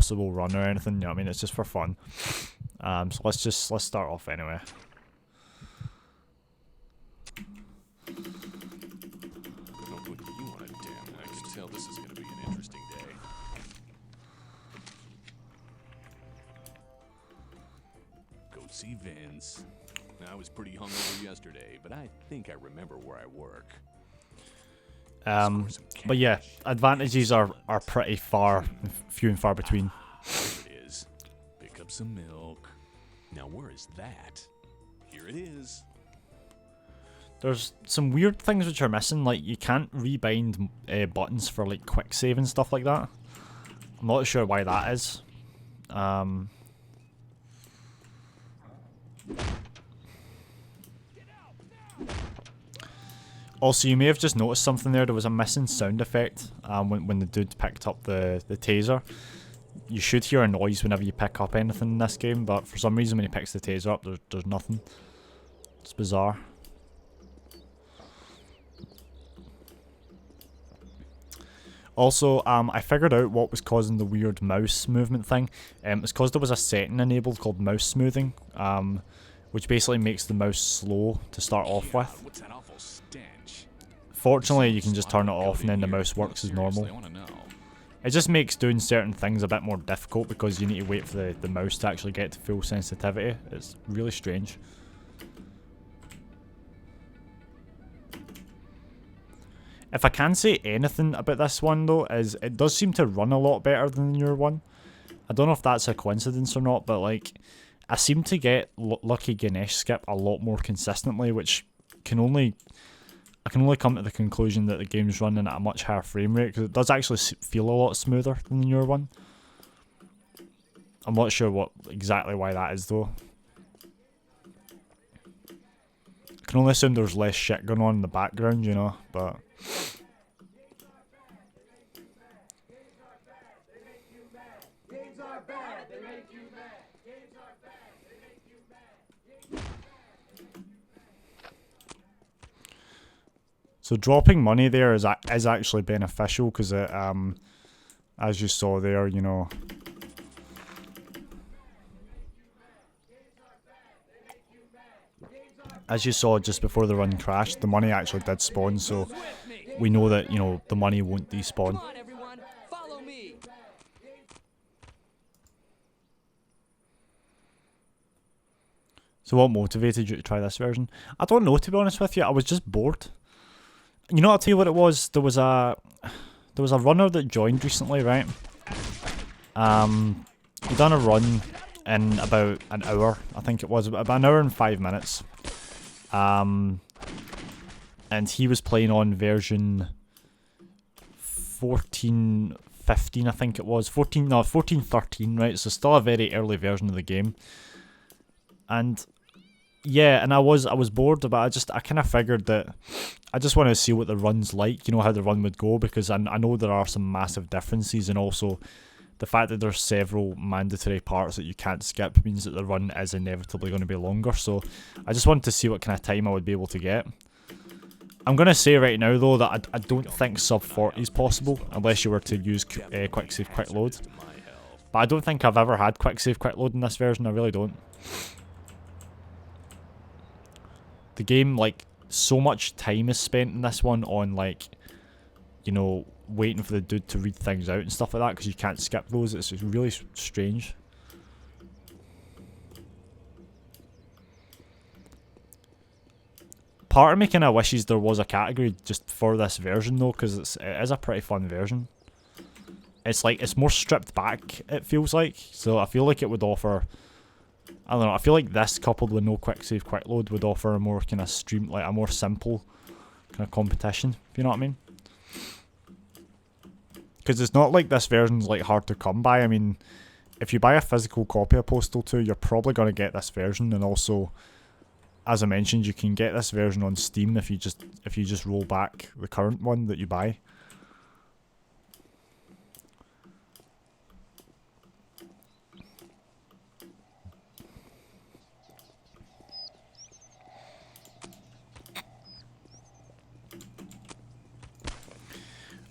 possible run or anything. You know what I mean? It's just for fun. So let's start off anyway. See Vince. I was pretty hungover yesterday, but I think I remember where I work. But yeah, advantages are pretty few and far between. Here it is. Pick up some milk. Now where is that? Here it is. There's some weird things which are missing, like you can't rebind buttons for like quick save and stuff like that. I'm not sure why that is. Also, you may have just noticed something there. There was a missing sound effect when the dude picked up the taser. You should hear a noise whenever you pick up anything in this game, but for some reason when he picks the taser up, there's nothing. It's bizarre. Also, I figured out what was causing the weird mouse movement thing. It's because there was a setting enabled called mouse smoothing, which basically makes the mouse slow to start off with. What's that awful stench? Fortunately, you can just turn it off and then the mouse works as normal. It just makes doing certain things a bit more difficult because you need to wait for the mouse to actually get to full sensitivity. It's really strange. If I can say anything about this one though, is it does seem to run a lot better than your one. I don't know if that's a coincidence or not, but like, I seem to get Lucky Ganesh skip a lot more consistently, which I can only come to the conclusion that the game's running at a much higher frame rate, because it does actually feel a lot smoother than your one. I'm not sure exactly why that is though. I can only assume there's less shit going on in the background, you know, but... So dropping money there is actually beneficial, because it, as you saw there, you know... As you saw just before the run crashed, the money actually did spawn, so we know that, you know, the money won't despawn. So what motivated you to try this version? I don't know, to be honest with you. I was just bored. You know, I'll tell you what it was. There was a runner that joined recently, right? He done a run in about an hour, I think it was, about an hour and 5 minutes. And he was playing on version 14.15, I think it was. 14.13, right? So still a very early version of the game. And yeah, and I was bored, but I kind of figured that I just want to see what the run's like, you know, how the run would go, because I know there are some massive differences, and also the fact that there's several mandatory parts that you can't skip means that the run is inevitably going to be longer. So I just wanted to see what kind of time I would be able to get. I'm going to say right now though that I don't think sub 40 is possible unless you were to use quick save quick load. But I don't think I've ever had quick save quick load in this version, I really don't. The game, like, so much time is spent in this one on, like, you know, waiting for the dude to read things out and stuff like that, because you can't skip those. It's really strange. Part of me kind of wishes there was a category just for this version though, because it is a pretty fun version. It's like, it's more stripped back, it feels like, so I feel like it would offer... I don't know, I feel like this coupled with no quick save quick load would offer a more kind of like a more simple kind of competition, if you know what I mean. Because it's not like this version's like hard to come by. I mean, if you buy a physical copy of Postal 2, you're probably going to get this version, and also, as I mentioned, you can get this version on Steam if you just roll back the current one that you buy.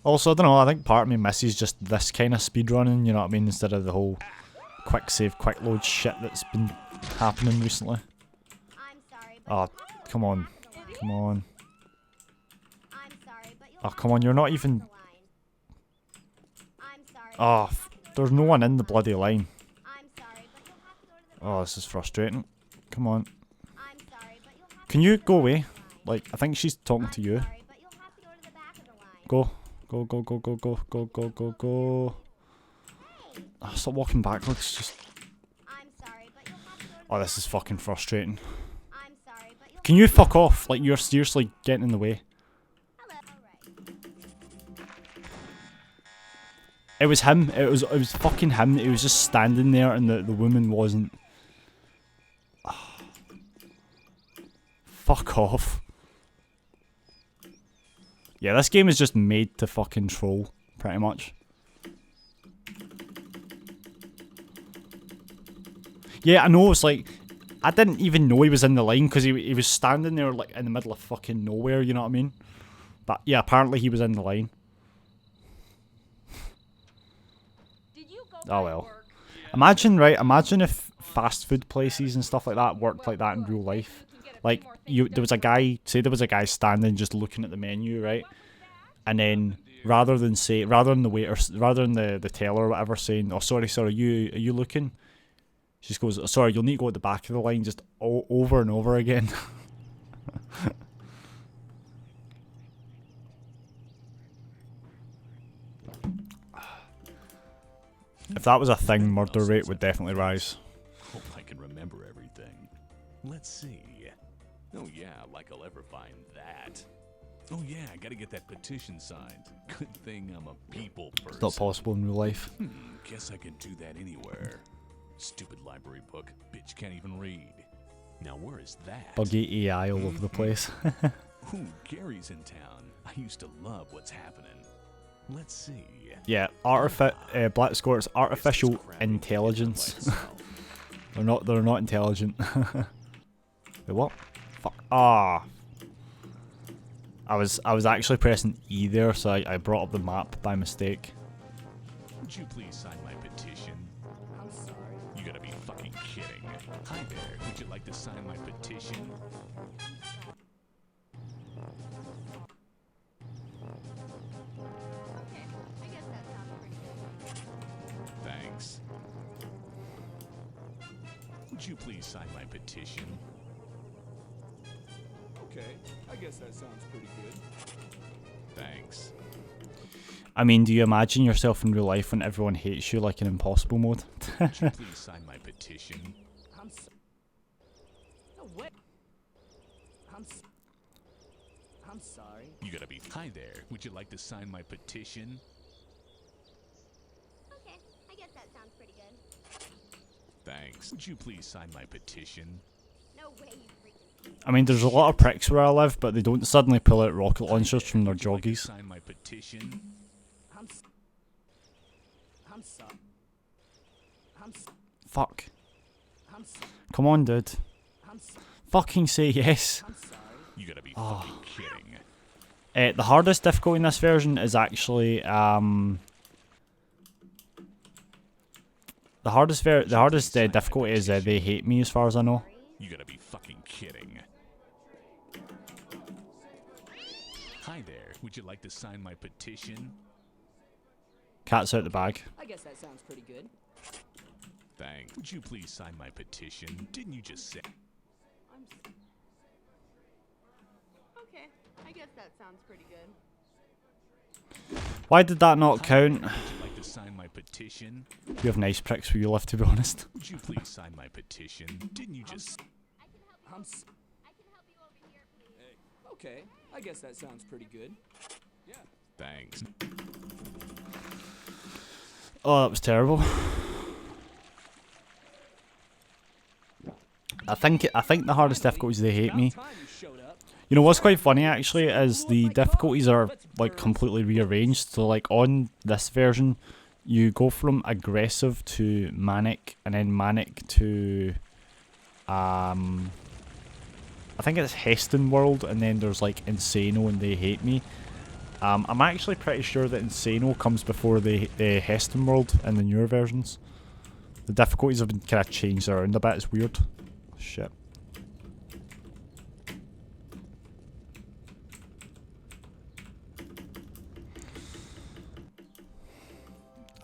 Also, I don't know, I think part of me misses just this kind of speedrunning, you know what I mean, instead of the whole quick save, quick load shit that's been happening recently. Oh, come on. Come on. Oh, come on, you're not even... Oh, there's no one in the bloody line. Oh, this is frustrating. Come on. Can you go away? Like, I think she's talking to you. Go. Go, go, go, go, go, go, go, go, go. Oh, stop walking backwards, just... Oh, this is fucking frustrating. Can you fuck off? Like, you're seriously getting in the way. It was him. It was fucking him. He was just standing there and the woman wasn't. Oh. Fuck off. Yeah, this game is just made to fucking troll, pretty much. Yeah, I know, it's like, I didn't even know he was in the line because he was standing there like in the middle of fucking nowhere, you know what I mean? But yeah, apparently he was in the line. Oh well. Imagine, right, imagine if fast food places and stuff like that worked like that in real life. Like, there was a guy standing just looking at the menu, right? And then, rather than the waiter, rather than the teller or whatever saying, oh sorry, are you looking? She just goes, sorry, you'll need to go at the back of the line just over and over again. If that was a thing, murder rate would definitely rise. Hope I can remember everything. Let's see. Oh yeah, like I'll ever find that. Oh yeah, I gotta get that petition signed. Good thing I'm a people person. It's not possible in real life. Guess I can do that anywhere. Stupid library book. Bitch can't even read. Now where is that? Buggy AI all over the place. Ooh, Gary's in town. I used to love what's happening. Let's see. Yeah, Black Squirt's artificial intelligence. They're not intelligent. Wait, what? Fuck. Ah. I was actually pressing E there, so I brought up the map by mistake. Would you please sign my petition? I'm sorry. You gotta be fucking kidding. Hi there. Would you like to sign my petition? Thanks. Would you please sign my petition? Okay, I guess that sounds pretty good. Thanks. I mean, do you imagine yourself in real life when everyone hates you like in impossible mode? Would you please sign my petition? I'm sorry. You gotta be. Hi there. Would you like to sign my petition? Okay, I guess that sounds pretty good. Thanks. Would you please sign my petition? No way, you freaking. I mean, there's a lot of pricks where I live, but they don't suddenly pull out rocket launchers from their joggies. Sign my petition. Fuck. Come on, dude. Fucking say yes. You gotta be fucking kidding. The hardest difficulty in this version is actually the hardest difficulty is they hate me, as far as I know. You gotta be fucking kidding. Hi there. Would you like to sign my petition? Cat's out the bag. I guess that sounds pretty good. Thanks. Would you please sign my petition? Didn't you just say? Okay, I guess that sounds pretty good. Why did that not count? Would you like to sign my petition? You have nice pricks where you live, to be honest. Would you please sign my petition? Didn't you just? I can help you over here, please. Hey, okay, I guess that sounds pretty good. Yeah. Thanks. Oh, that was terrible. I think the hardest difficulty is they hate me. You know what's quite funny actually is the difficulties are like completely rearranged. So like on this version, you go from aggressive to manic, and then manic to I think it's Heston World, and then there's like Insano and They Hate Me. I'm actually pretty sure that Insano comes before the Heston world in the newer versions. The difficulties have been kind of changed around a bit. It's weird. Shit.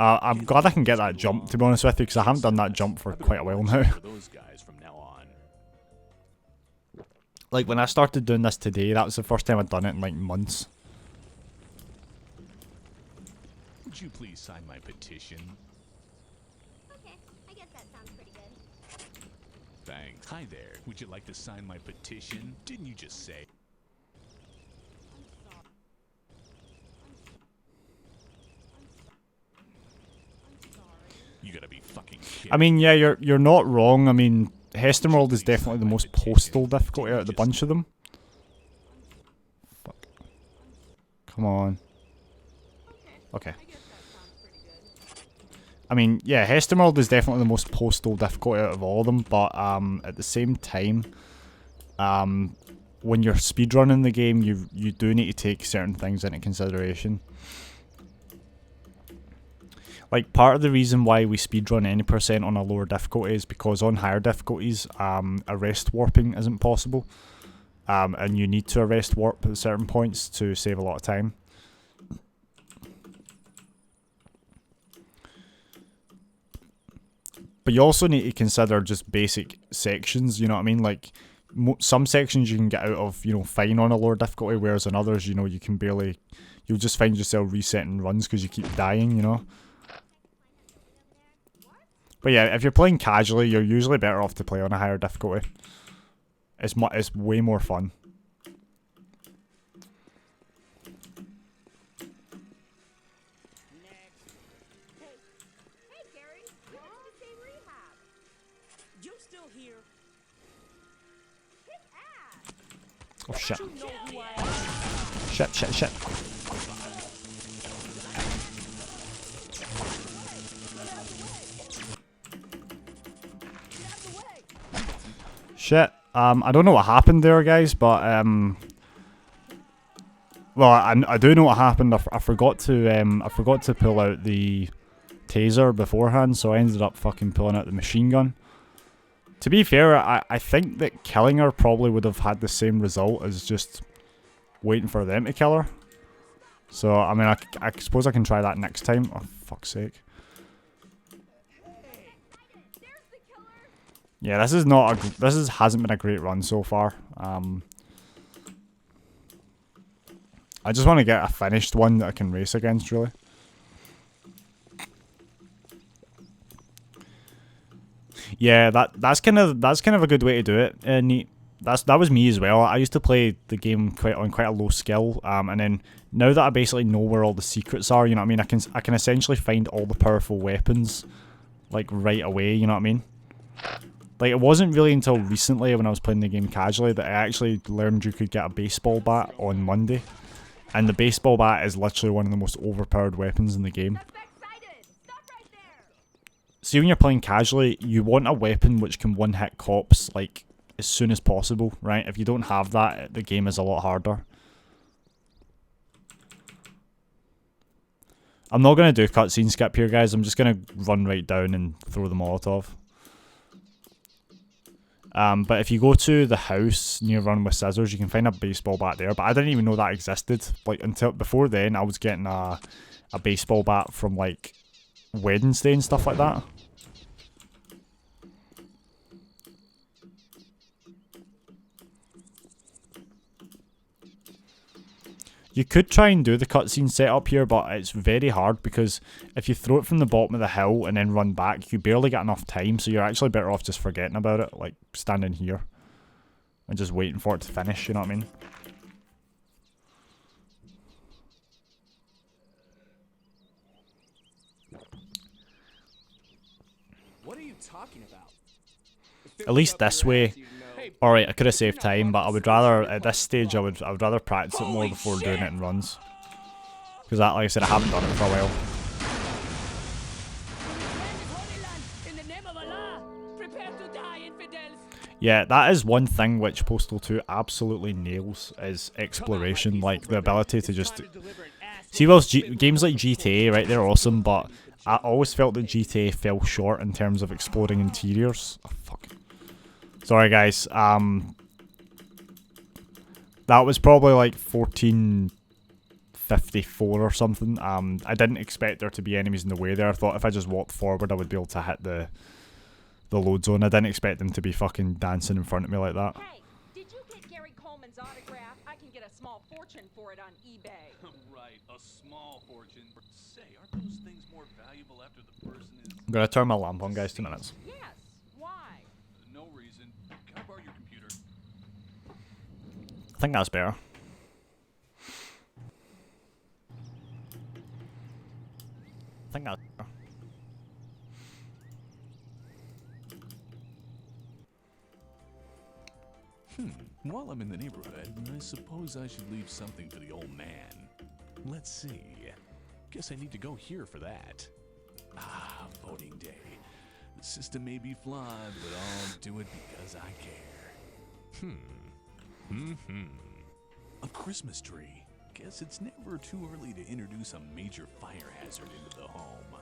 I'm glad I can get that jump, to be honest with you, because I haven't done that jump for quite a while now. Those guys from now on. Like, when I started doing this today, that was the first time I'd done it in, like, months. Would you please sign my petition? Okay, I guess that sounds pretty good. Thanks. Hi there. Would you like to sign my petition? Didn't you just say? You gotta be fucking kidding. I mean, yeah, you're not wrong. I mean, Heston World is definitely the most Postal difficulty out of the bunch of them. Fuck. Come on. Okay. I guess that sounds pretty good. I mean, yeah, Heston World is definitely the most Postal difficulty out of all of them, but at the same time, when you're speedrunning the game, you do need to take certain things into consideration. Like, part of the reason why we speedrun any percent on a lower difficulty is because on higher difficulties, arrest warping isn't possible. And you need to arrest warp at certain points to save a lot of time. But you also need to consider just basic sections, you know what I mean? Like, some sections you can get out of, you know, fine on a lower difficulty, whereas in others, you know, you can barely... You'll just find yourself resetting runs because you keep dying, you know? But yeah, if you're playing casually, you're usually better off to play on a higher difficulty. It's way more fun. Hey, Gary, you have to say rehab. You still here? Kick ass. Oh shit. You know who I am. Shit. Shit. I don't know what happened there, guys, but well, I do know what happened. I forgot to pull out the taser beforehand, so I ended up fucking pulling out the machine gun. To be fair, I think that killing her probably would have had the same result as just waiting for them to kill her. So I mean, I suppose I can try that next time. Oh fuck's sake. Yeah, this hasn't been a great run so far. I just want to get a finished one that I can race against, really. Yeah, that's kind of a good way to do it. Neat. That was me as well. I used to play the game on quite a low skill, and then now that I basically know where all the secrets are, you know what I mean? I can essentially find all the powerful weapons like right away. You know what I mean? Like, it wasn't really until recently when I was playing the game casually that I actually learned you could get a baseball bat on Monday. And the baseball bat is literally one of the most overpowered weapons in the game. See, when you're playing casually, you want a weapon which can one-hit cops, like, as soon as possible, right? If you don't have that, the game is a lot harder. I'm not going to do cutscene skip here, guys. I'm just going to run right down and throw the Molotov. But if you go to the house near Run with Scissors, you can find a baseball bat there. But I didn't even know that existed. Like, until before then, I was getting a baseball bat from, like, Wednesday and stuff like that. You could try and do the cutscene setup here, but it's very hard because if you throw it from the bottom of the hill and then run back, you barely get enough time, so you're actually better off just forgetting about it, like standing here and just waiting for it to finish, you know what I mean? What are you talking about? At least this way. Alright, I could have saved time, but I would rather, at this stage, I would rather practice it more before doing it in runs. Because like I said, I haven't done it for a while. Yeah, that is one thing which Postal 2 absolutely nails, is exploration, like the ability to just... See, well, games like GTA, right, they're awesome, but I always felt that GTA fell short in terms of exploring interiors. Oh, fuck. Sorry, guys. That was probably like 1454 or something. I didn't expect there to be enemies in the way there. I thought if I just walked forward, I would be able to hit the load zone. I didn't expect them to be fucking dancing in front of me like that. Hey, did you get Gary Coleman's autograph? I can get a small fortune for it on eBay. Right, a small fortune. Say, aren't those things more valuable after the person is... I'm gonna turn my lamp on, guys. 2 minutes. Yes. Why? No reason. Can I borrow your computer? I think that's better. I think that's better. While I'm in the neighborhood, I suppose I should leave something for the old man. Let's see. Guess I need to go here for that. Ah, voting day. The system may be flawed, but I'll do it because I care. A Christmas tree. Guess it's never too early to introduce a major fire hazard into the home.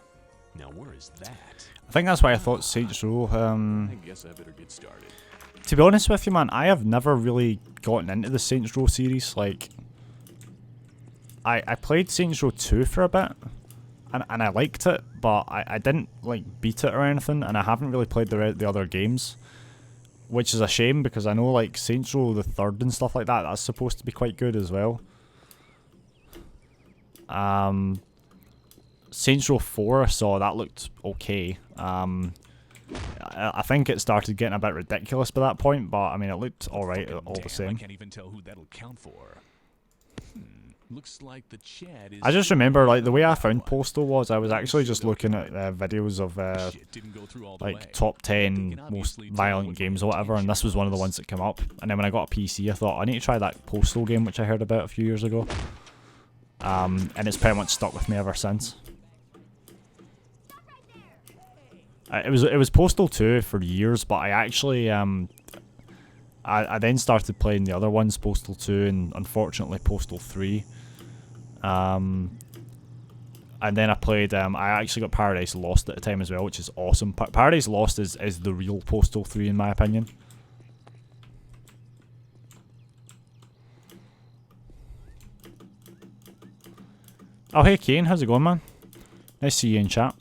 Now where is that? I think that's why I thought Saints Row, I guess I better get started. to be honest with you, man, I have never really gotten into the Saints Row series. Like, I played Saints Row 2 for a bit, and I liked it, but I didn't, like, beat it or anything, and I haven't really played the other games, which is a shame, because I know, like, Saints Row the 3rd and stuff like that, that's supposed to be quite good as well. Saints Row 4 I saw, that looked okay. I think it started getting a bit ridiculous by that point, but I mean, it looked alright all the same. I can't even tell who that'll count for. Looks like the chat is... I just remember, like, the way I found Postal was I was actually just looking at videos of like top 10 most violent games or whatever, and this was one of the ones that came up. And then when I got a PC, I thought I need to try that Postal game which I heard about a few years ago, and it's pretty much stuck with me ever since. It was Postal 2 for years, but I actually I then started playing the other ones, Postal 2 and unfortunately Postal 3. And then I played I actually got Paradise Lost at the time as well, which is awesome. Paradise Lost is the real Postal 3 in my opinion. Oh hey Kane, how's it going, man? Nice to see you in chat.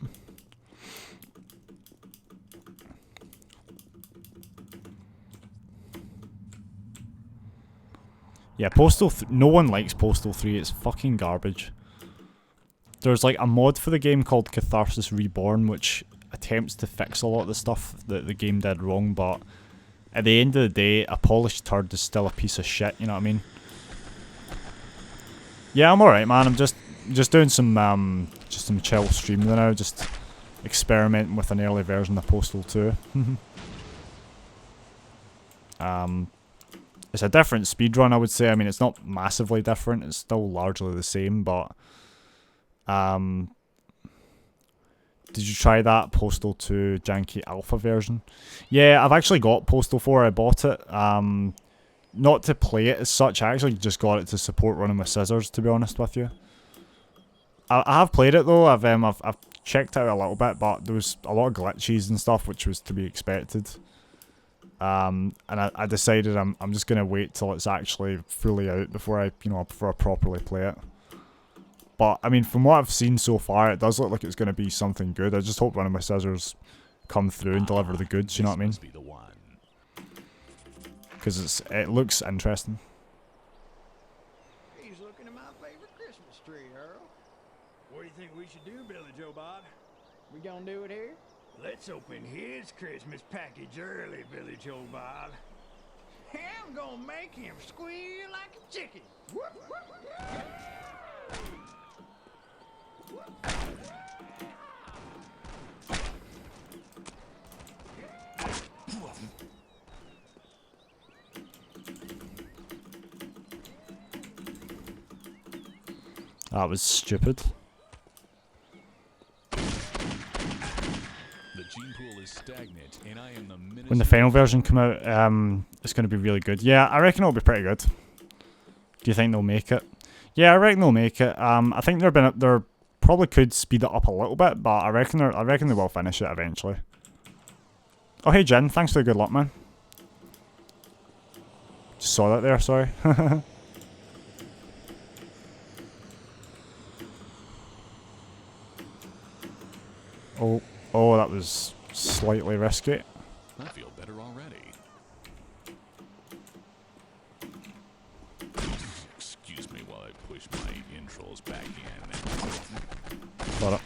Yeah, Postal no one likes Postal 3, it's fucking garbage. There's like a mod for the game called Catharsis Reborn, which attempts to fix a lot of the stuff that the game did wrong, but at the end of the day, a polished turd is still a piece of shit, you know what I mean? Yeah, I'm alright, man. I'm just doing some chill streaming now, just experimenting with an early version of Postal 2. It's a different speedrun, I would say. I mean, it's not massively different. It's still largely the same, but... did you try that Postal 2 janky alpha version? Yeah, I've actually got Postal 4. I bought it. Not to play it as such. I actually just got it to support running with scissors, to be honest with you. I have played it, though. I've checked out a little bit, but there was a lot of glitches and stuff, which was to be expected. And I decided I'm just gonna wait till it's actually fully out before I properly play it. But I mean, from what I've seen so far, it does look like it's gonna be something good. I just hope running my scissors come through and deliver the goods. You know what I mean? Because it looks interesting. He's looking at my favorite Christmas tree, Earl. What do you think we should do, Billy Joe Bob? We gonna do it here? Let's open his Christmas package early, Billy Joe Bob. I'm gonna make him squeal like a chicken. That was stupid. The pool is stagnant, and I am the minister. When the final version come out, it's going to be really good. Yeah, I reckon it'll be pretty good. Do you think they'll make it? Yeah, I reckon they'll make it. I think they're probably could speed it up a little bit, but I reckon they will finish it eventually. Oh hey Jen, thanks for the good luck, man. Just saw that there, sorry. Oh, that was slightly risky. I feel better already. Excuse me while I push my intros back in. Got it.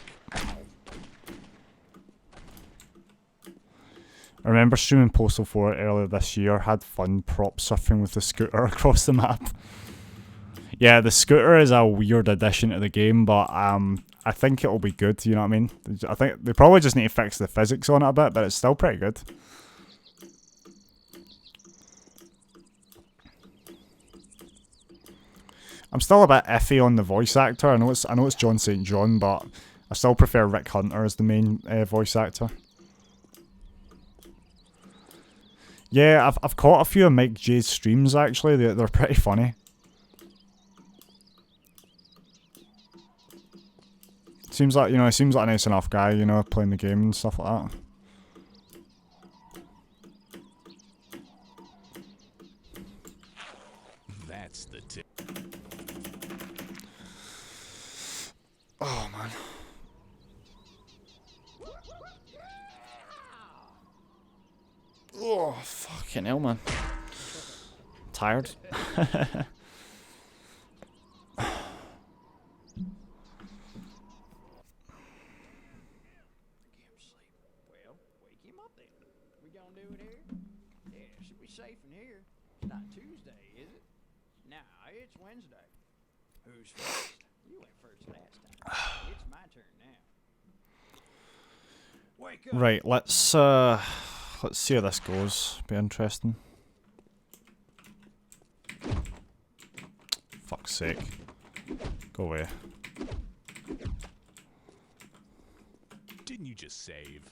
I remember streaming Postal 4 earlier this year, had fun prop surfing with the scooter across the map. Yeah, the scooter is a weird addition to the game, but I think it'll be good, you know what I mean? I think they probably just need to fix the physics on it a bit, but it's still pretty good. I'm still a bit iffy on the voice actor. I know it's John St. John, but I still prefer Rick Hunter as the main voice actor. Yeah, I've caught a few of Mike J's streams actually. They're pretty funny. Seems like, you know, he seems like a nice enough guy, you know, playing the game and stuff like that. That's the tip. Oh man. Oh fucking hell, man. Tired. Who's first? You went first last time. It's my turn now. Wake up. Right, let's see how this goes. Be interesting. Fuck's sake. Go away. Didn't you just save?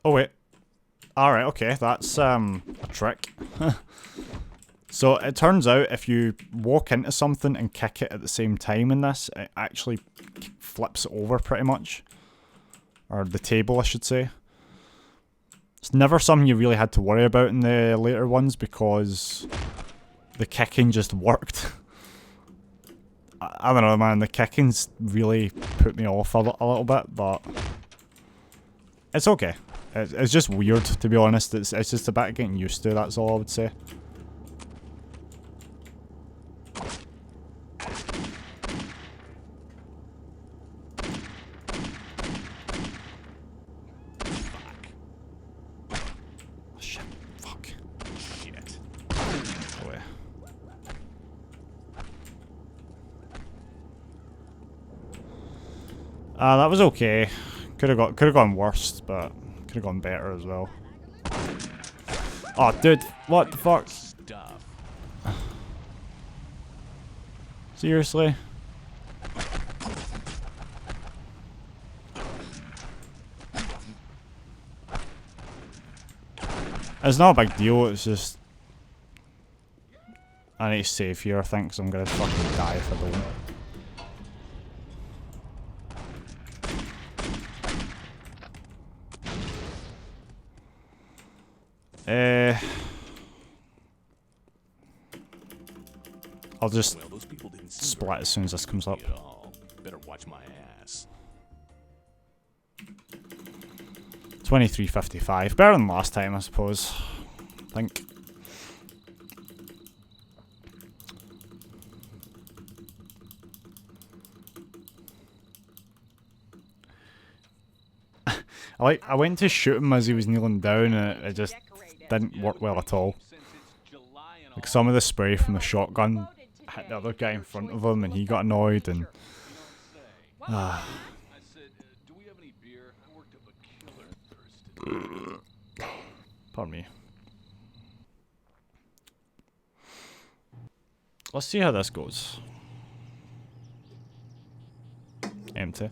Oh wait. Alright, okay, that's a trick. So it turns out if you walk into something and kick it at the same time in this, it actually flips it over pretty much. Or the table, I should say. It's never something you really had to worry about in the later ones because the kicking just worked. I don't know, man, the kicking's really put me off a little bit, but it's okay. It's just weird, to be honest. It's just a bit of getting used to, that's all I would say. Shit. Fuck. Shit. Go away. That was okay. Could have gone worse, but could have gone better as well. Oh, dude, what the fuck? Stuff. Seriously? It's not a big deal, it's just I need to save here, I think, because I'm gonna fucking die if I don't. I'll just Well, those people didn't seem split very as soon as this comes up. at all. Better watch my ass. 23:55, better than last time, I suppose. I think. I went to shoot him as he was kneeling down and it just didn't work well at all. Like some of the spray from the shotgun hit the other guy in front of him and he got annoyed and I said, do we have any beer? I worked up a killer thirst. pardon me. Let's see how this goes. Empty.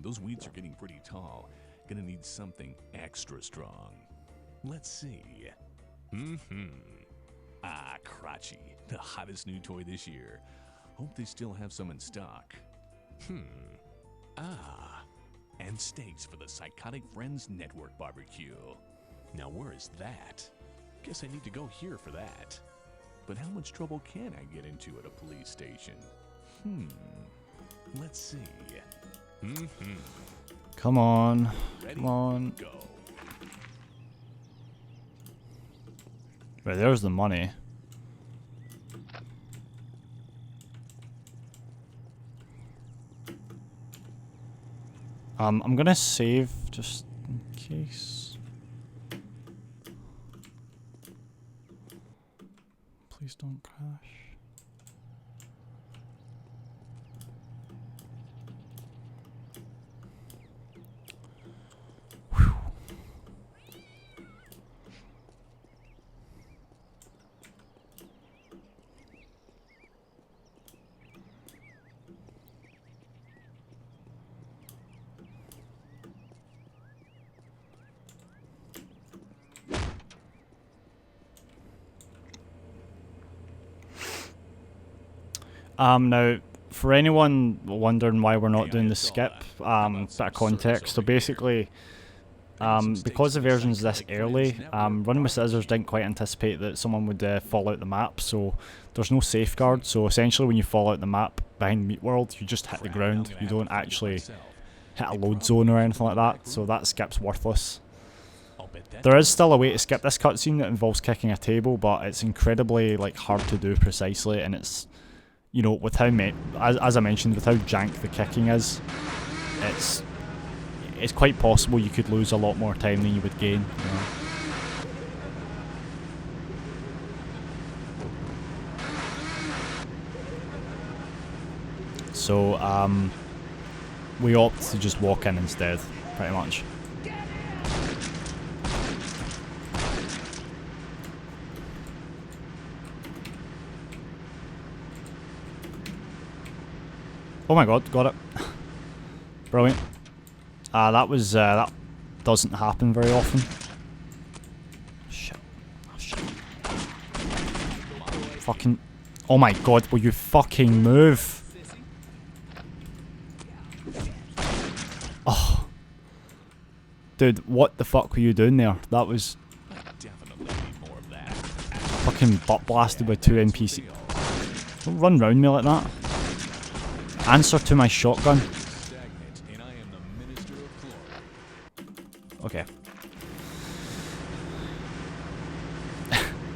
Those weeds are getting pretty tall. Gonna need something extra strong. Let's see. Ah, Crotchy, the hottest new toy this year. Hope they still have some in stock. Ah, and steaks for the Psychotic Friends Network barbecue. Now where is that? Guess I need to go here for that. But how much trouble can I get into at a police station? Let's see. Come on. Ready? Come on. Go. Right, there's the money. I'm gonna save just in case. Please don't crash. Now, for anyone wondering why we're not doing the skip, bit of context. So basically, because the version's this early, Running with Scissors didn't quite anticipate that someone would fall out the map, so there's no safeguard. So essentially when you fall out the map behind Meat World, you just hit the ground. You don't actually hit a load zone or anything like that, so that skip's worthless. There is still a way to skip this cutscene that involves kicking a table, but it's incredibly hard to do precisely, and it's, you know, with how as I mentioned, with how jank the kicking is, it's quite possible you could lose a lot more time than you would gain. You know? So we opt to just walk in instead, pretty much. Oh my god, got it. Brilliant. That was, that doesn't happen very often. Shit. Oh, shit. Fucking, oh my god, will you fucking move? Oh. Dude, what the fuck were you doing there? That was fucking butt blasted with 2 NPC. Don't run round me like that. Answer to my shotgun. Okay.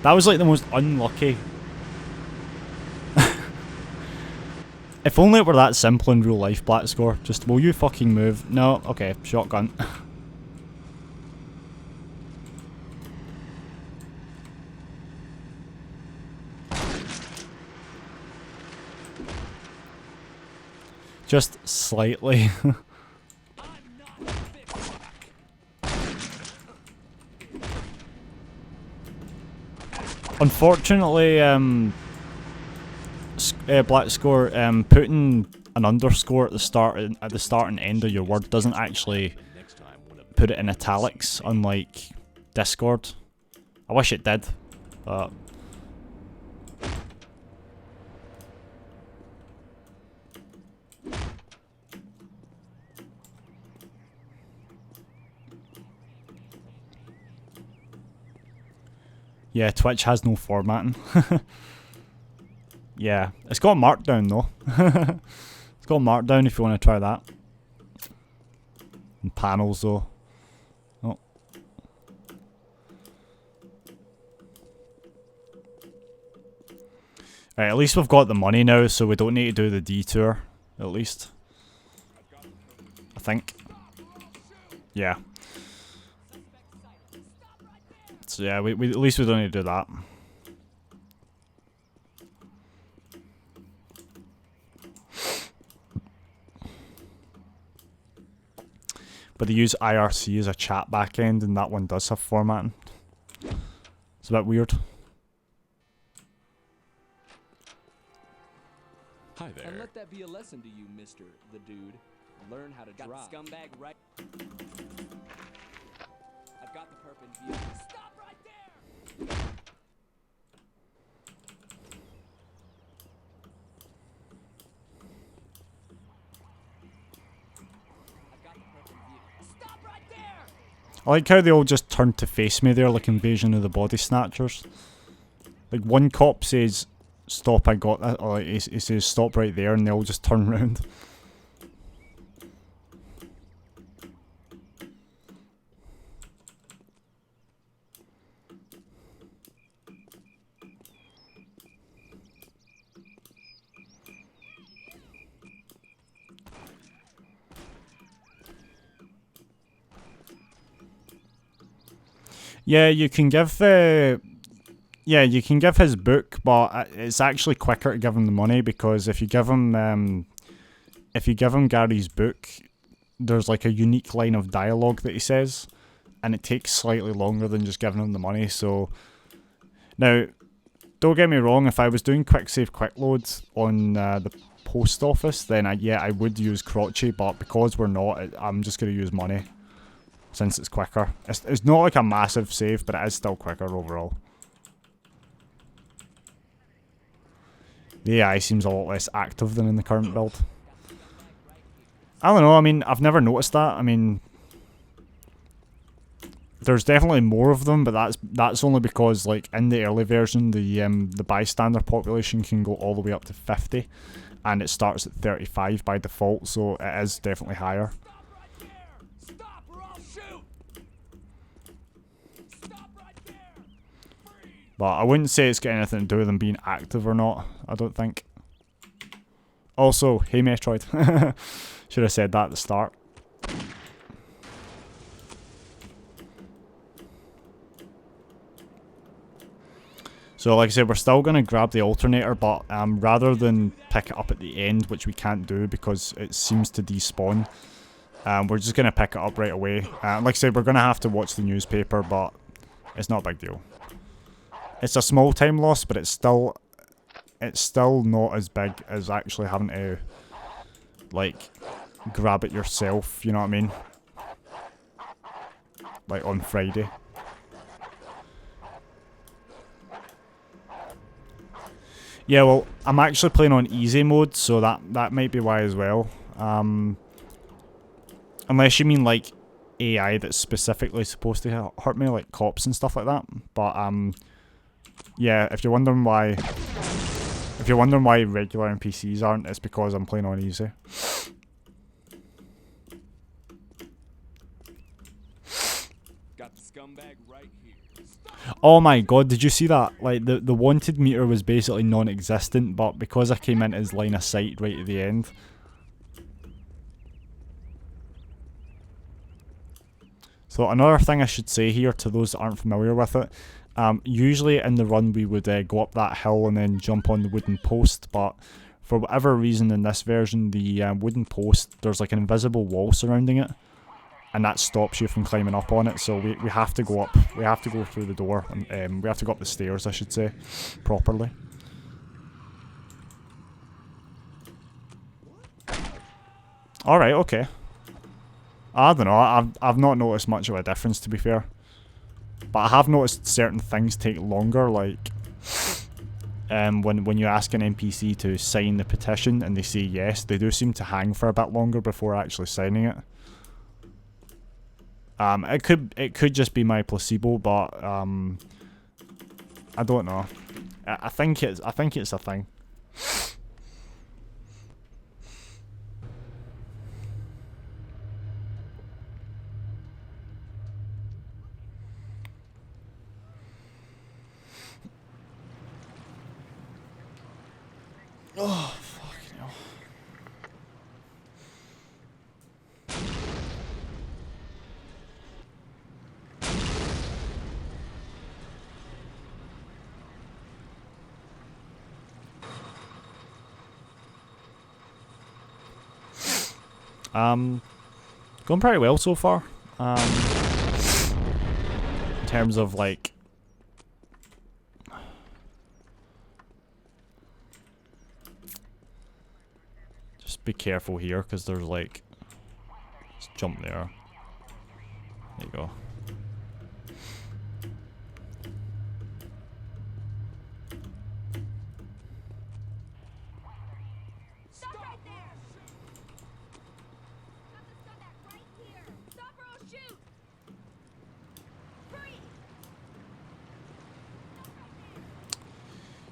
That was like the most unlucky. If only it were that simple in real life, Black Score. Just, will you fucking move? No? Okay, shotgun. Just slightly. Unfortunately, Black Score, putting an underscore at the start and end of your word doesn't actually put it in italics, unlike Discord. I wish it did, but yeah, Twitch has no formatting. Yeah, it's got Markdown though. It's got Markdown if you want to try that. And panels though. Oh. Right, at least we've got the money now, so we don't need to do the detour. At least. I think. Yeah. So yeah, we at least we don't need to do that. But they use IRC as a chat backend, and that one does have formatting. It's a bit weird. Hi And there. let that be a lesson to you, Mr. the Dude. Learn how to drive. Got the scumbag right. I've got the perp in view. Stop right there! I've got the perp in view. Stop right there! I like how they all just turned to face me there, like Invasion of the Body Snatchers. Like, one cop says, stop, I got that, or like, he says, stop right there, and they all just turn around. Yeah, you can give yeah, you can give his book, but it's actually quicker to give him the money, because if you give him Gary's book, there's like a unique line of dialogue that he says, and it takes slightly longer than just giving him the money. So now, don't get me wrong, if I was doing quick save quick loads on the post office, then I would use Crotchy, but because we're not, I'm just going to use money, since it's quicker. It's not like a massive save, but it is still quicker overall. The AI seems a lot less active than in the current build. I don't know, I mean, I've never noticed that. I mean, there's definitely more of them, but that's only because, like, in the early version, the bystander population can go all the way up to 50, and it starts at 35 by default, so it is definitely higher. Stop right there! Stop or I'll shoot! Stop right there! Freeze! But I wouldn't say it's got anything to do with them being active or not, I don't think. Also, hey Metroid. Should have said that at the start. So like I said, we're still going to grab the alternator, but rather than pick it up at the end, which we can't do because it seems to despawn, we're just going to pick it up right away. Like I said, we're going to have to watch the newspaper, but it's not a big deal. It's a small time loss, but it's still not as big as actually having to, like, grab it yourself, you know what I mean? Like on Friday. Yeah, well, I'm actually playing on easy mode, so that might be why as well. Unless you mean like AI that's specifically supposed to hurt me, like cops and stuff like that. But yeah, if you're wondering why regular NPCs aren't, it's because I'm playing on easy. Got the scumbag right here. Oh my god, did you see that? Like, the wanted meter was basically non-existent, but because I came into his line of sight right at the end. So another thing I should say here to those that aren't familiar with it, usually in the run we would go up that hill and then jump on the wooden post, but for whatever reason in this version, the wooden post, there's like an invisible wall surrounding it, and that stops you from climbing up on it, so we have to go up, we have to go through the door, and we have to go up the stairs, I should say, properly. Alright, okay. I don't know, I've not noticed much of a difference, to be fair. But I have noticed certain things take longer, like when you ask an NPC to sign the petition and they say yes, they do seem to hang for a bit longer before actually signing it. It could just be my placebo, but I don't know. I think it's a thing. Oh, fucking hell. Going pretty well so far. In terms of like Just be careful here, because there's like... Just jump there. There you go. Stop right there! Got the scumbag right here! Stop or I'll shoot! Freeze!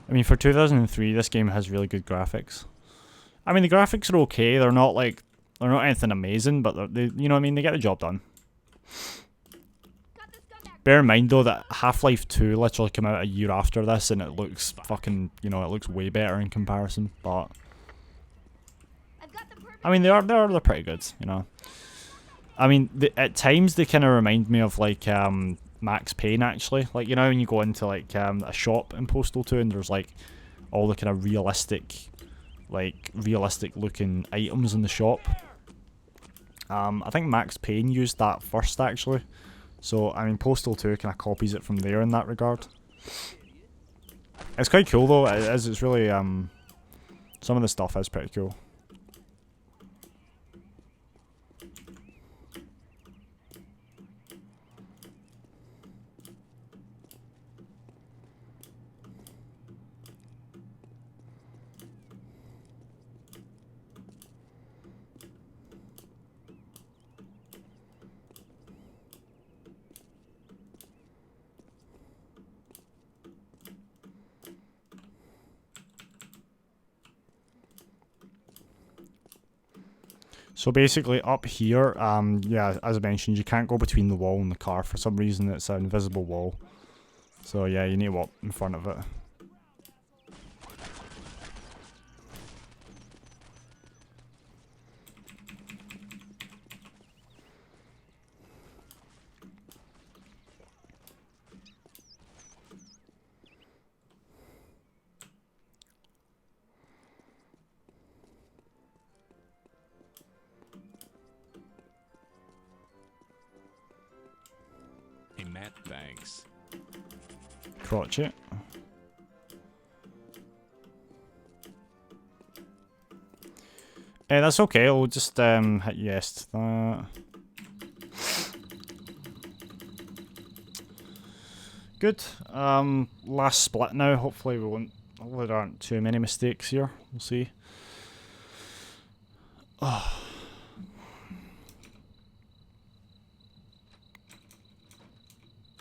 I mean, for 2003, this game has really good graphics. I mean, the graphics are okay. They're not like... They're not anything amazing, but they, you know what I mean? They get the job done. Bear in mind, though, that Half-Life 2 literally came out a year after this, and it looks fucking... You know, it looks way better in comparison, but... I mean, they're pretty good, you know. I mean, at times, they kind of remind me of, like, Max Payne, actually. Like, you know, when you go into, like, a shop in Postal 2, and there's, like, all the kind of realistic looking items in the shop. I think Max Payne used that first, actually. So, I mean, Postal 2 kind of copies it from there in that regard. It's quite cool, though. It is. It's really, some of the stuff is pretty cool. So basically up here, yeah, as I mentioned, you can't go between the wall and the car. For some reason, it's an invisible wall. So yeah, you need to walk in front of it. Hey, Matt, thanks. Crotchet. That's okay. I'll just hit yes to that. Good. Last split now. Hopefully we won't. Hopefully there aren't too many mistakes here. We'll see. Oh.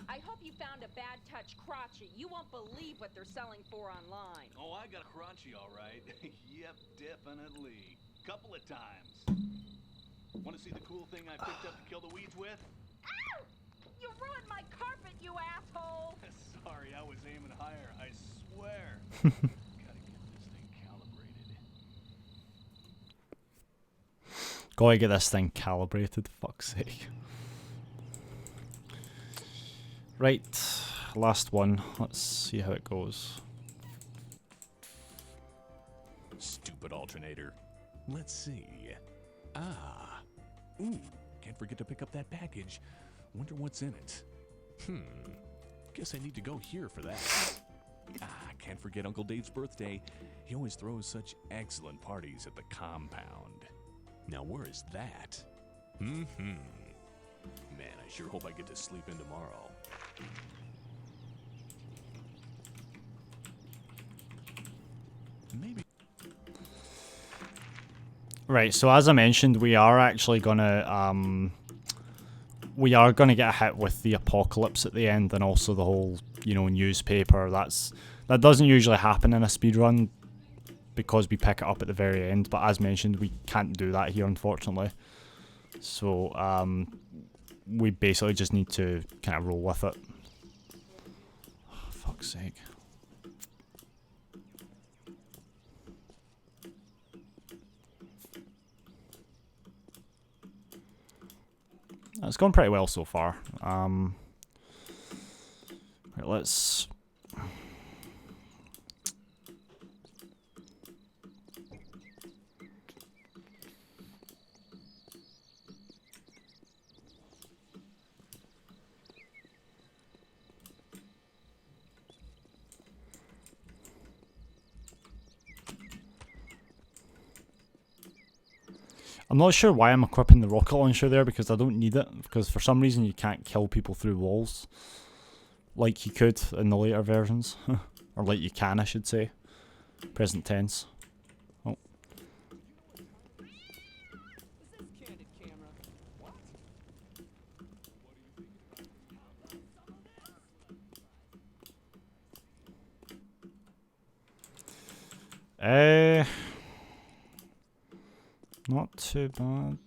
I hope you found a bad touch crotchet. You won't believe what they're selling for online. Oh, I got a crunchy, all right. Yep, definitely. Couple of times. Want to see the cool thing I picked up to kill the weeds with? Ow! You ruined my carpet, you asshole! Sorry, I was aiming higher, I swear. Gotta get this thing calibrated. Gotta get this thing calibrated, fuck's sake. Right, last one. Let's see how it goes. Stupid alternator. Let's see. Ah. Ooh, can't forget to pick up that package. Wonder what's in it. Guess I need to go here for that. Ah, can't forget Uncle Dave's birthday. He always throws such excellent parties at the compound. Now where is that? Man, I sure hope I get to sleep in tomorrow. Maybe. Right, so as I mentioned, we are actually gonna get hit with the apocalypse at the end, and also the whole, you know, newspaper. That doesn't usually happen in a speedrun because we pick it up at the very end. But as mentioned, we can't do that here, unfortunately. So we basically just need to kind of roll with it. Oh, fuck's sake. It's gone pretty well so far. Right, let's... I'm not sure why I'm equipping the rocket launcher there, because I don't need it, because for some reason you can't kill people through walls like you could in the later versions. Or like you can, I should say. Present tense. Oh. Not too bad.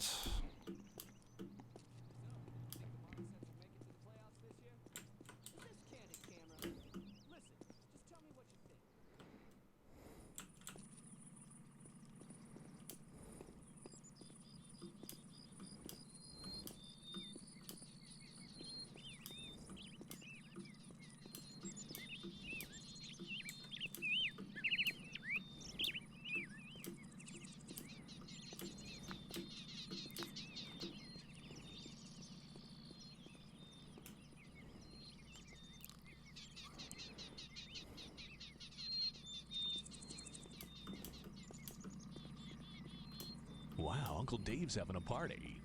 Wow, Uncle Dave's having a party.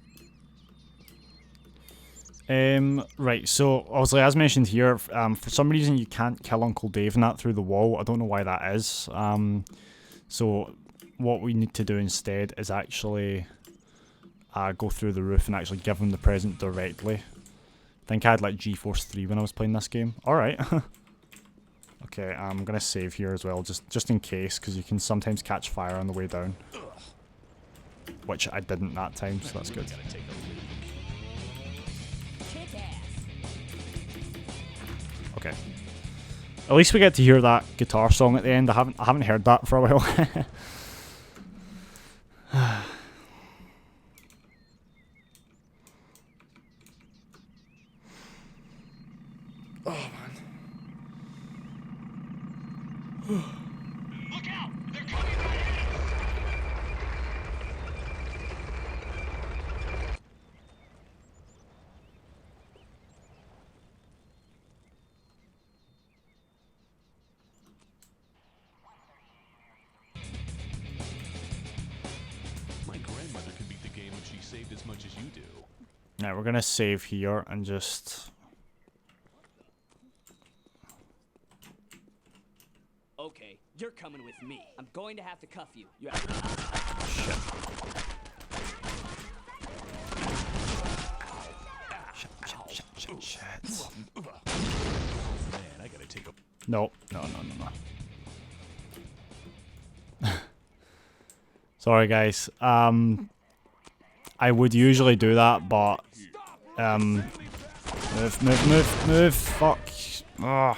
Right, so obviously as mentioned here, for some reason you can't kill Uncle Dave and that through the wall. I don't know why that is. So what we need to do instead is actually go through the roof and actually give him the present directly. I think I had like GeForce 3 when I was playing this game. Alright. Okay, I'm gonna save here as well, just in case, because you can sometimes catch fire on the way down. Which I didn't that time, so that's good. Okay. At least we get to hear that guitar song at the end. I haven't heard that for a while. Oh man. Look out! They're coming right at us! My grandmother could beat the game if she saved as much as you do. Now we're gonna save here and just. Okay, you're coming with me. I'm going to have to cuff you. You Shit. Man, I gotta take a... No. Sorry guys. I would usually do that, but move. Fuck. Ugh.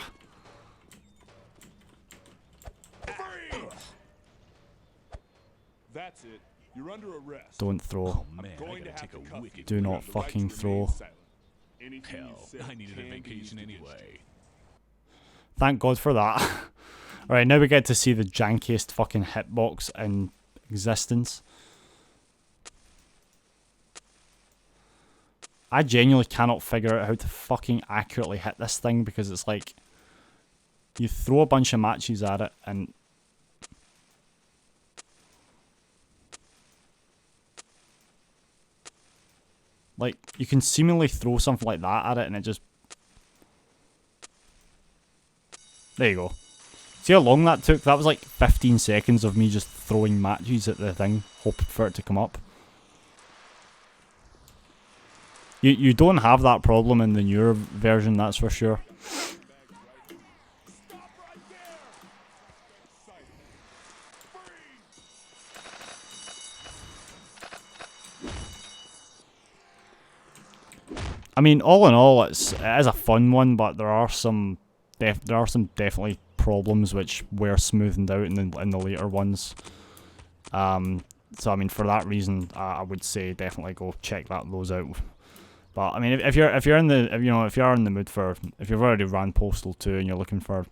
That's it. You're under arrest. Don't throw. Man, I Going to gotta have take to a cuff wicked... Do not The right fucking to remain throw. silent. Anything you Hell, say I needed a can be vacation used against anyway. Thank God for that. Alright, now we get to see the jankiest fucking hitbox in existence. I genuinely cannot figure out how to fucking accurately hit this thing, because it's like you throw a bunch of matches at it and like you can seemingly throw something like that at it and it just... There you go. See how long that took? That was like 15 seconds of me just throwing matches at the thing, hoping for it to come up. You don't have that problem in the newer version, that's for sure. I mean, all in all, it is a fun one, but there are some definitely problems which were smoothened out in the later ones. So I mean, for that reason, I would say definitely go check those out. But I mean, if you're in the mood for, if you've already ran Postal 2 and you're looking for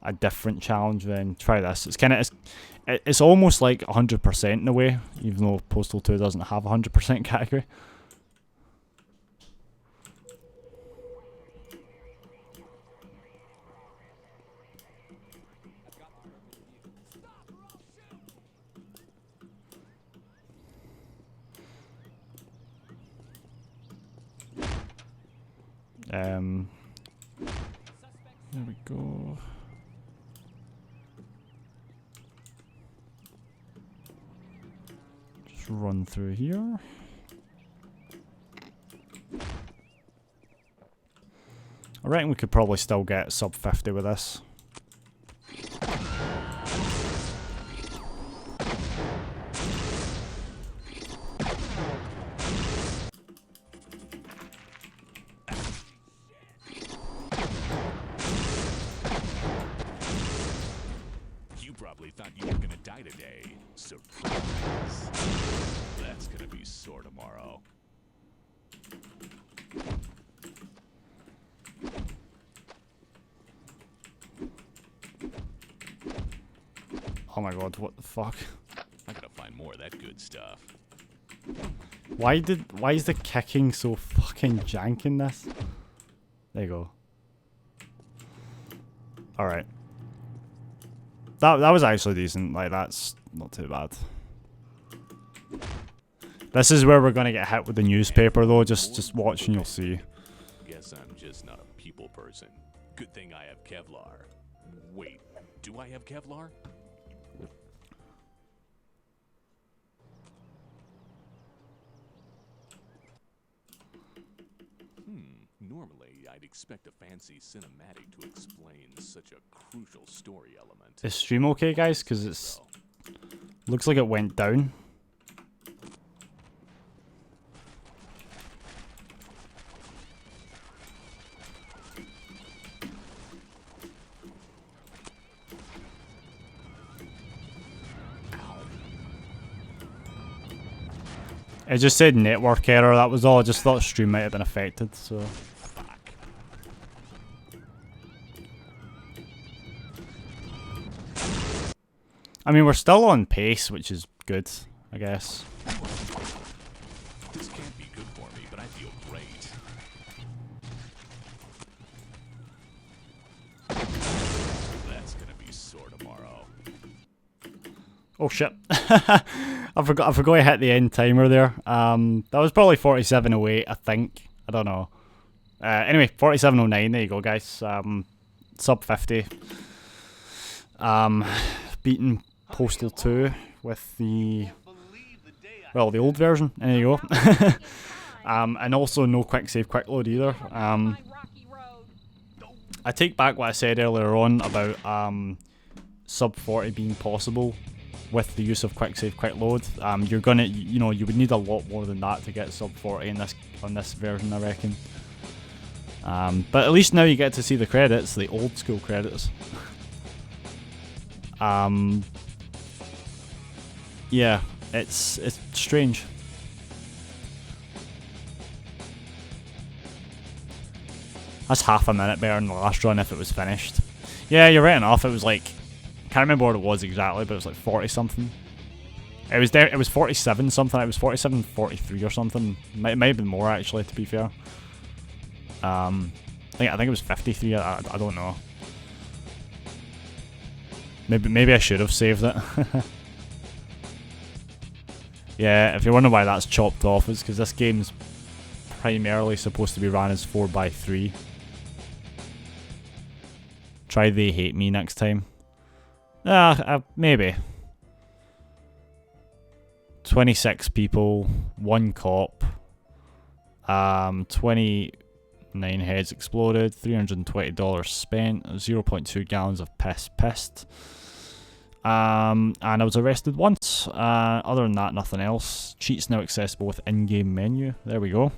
a different challenge, then try this. It's almost like 100% in a way, even though Postal 2 doesn't have a 100% category. There we go. Just run through here. I reckon we could probably still get sub 50 with this. You probably thought you were gonna die today. Surprise. That's gonna be sore tomorrow. Oh my god, what the fuck? I gotta find more of that good stuff. Why is the kicking so fucking jank in this? There you go. Alright. That was actually decent, like that's not too bad. This is where we're gonna get hit with the newspaper though, just watch and you'll see. Guess I'm just not a people person. Good thing I have Kevlar. Wait, do I have Kevlar? Normally, I'd expect a fancy cinematic to explain such a crucial story element. Is stream okay, guys? Because it's looks like it went down. It just said network error, that was all. I just thought stream might have been affected, so. I mean, we're still on pace, which is good, I guess. This can't be good for me, but I feel great. That's gonna be sore tomorrow. Oh shit. I forgot to hit the end timer there. That was probably 47:08, I think. I don't know. Anyway, 47:09, there you go, guys. Sub 50. Beating Postal 2 with the the old version. There you go. And also no quick save quick load either. I take back what I said earlier on about sub 40 being possible with the use of quick save quick load. You're gonna, you would need a lot more than that to get sub 40 in on this version, I reckon. But at least now you get to see the credits, the old school credits. Yeah, it's strange. That's half a minute better than the last run if it was finished. Yeah, you're right enough. It was like, can't remember what it was exactly, but it was like 40 something. It was there. It was 47 something. It was 47:43 or something. Might have been more actually, to be fair. I think it was 53. I don't know. Maybe I should have saved it. Yeah, if you're wondering why that's chopped off, it's because this game's primarily supposed to be ran as 4x3. Try They Hate Me next time. Maybe. 26 people, 1 cop, 29 heads exploded, $320 spent, 0.2 gallons of piss pissed. And I was arrested once. Other than that, nothing else. Cheats now accessible with in-game menu. There we go.